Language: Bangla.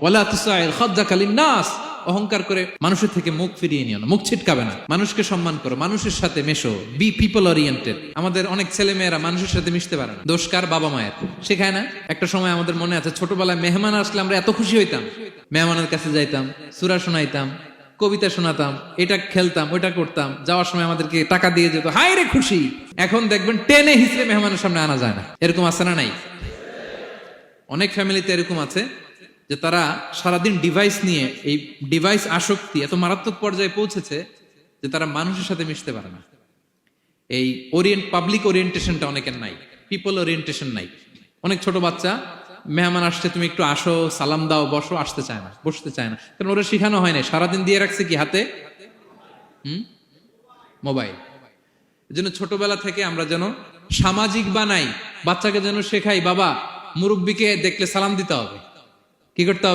ওয়ালা তুসাইর খাদ্দাকা লিন-নাস, অহংকার করে মানুষের থেকে মুখ ফিরিয়ে নিও না, মুখ ছিটকাবে না। মানুষকে সম্মান করো, মানুষের সাথে মেশো, বি পিপল ওরিয়েন্টেড। আমাদের অনেক ছেলে মেয়েরা মানুষের সাথে মিশতে পারে না, দোষ কার? বাবা মায়ের। শেখায় না। একটা সময় আমাদের মনে আছে, ছোটবেলায় মেহমান আসলে আমরা এত খুশি হইতাম, মেহমানের কাছে যাইতাম, সূরা শোনাইতাম, কবিতা শোনাতাম, এটা খেলতাম, ওইটা করতাম, যাওয়ার সময় আমাদেরকে টাকা দিয়ে যেত, হায় রে খুশি। এখন দেখবেন টেনে হিসেবে মেহমানের সামনে আনা যায় না। এরকম আছে না নাই? অনেক ফ্যামিলিতে এরকম আছে যে তারা সারাদিন ডিভাইস নিয়ে, এই ডিভাইস আসক্তি এত মারাত্মক পর্যায়ে পৌঁছেছে যে তারা মানুষের সাথে মিশতে পারে না। এই পাবলিক ওরিয়েন্টেশনটা অনেকের নাই, পিপল ওরিয়েন্টেশন নাই। অনেক ছোট বাচ্চা, মেহমান আসছে, তুমি একটু আসো, সালাম দাও, বসো, আসতে চায় না, বসতে চায় না, কারণ ওরা শিখানো হয় না। সারাদিন দিয়ে রাখছে কি হাতে? মোবাইল। এজন্য ছোটবেলা থেকে আমরা যেন সামাজিক বানাই, বাচ্চাকে যেন শেখাই, বাবা মুরব্বিকে দেখলে সালাম দিতে হবে। কি করতে হবে?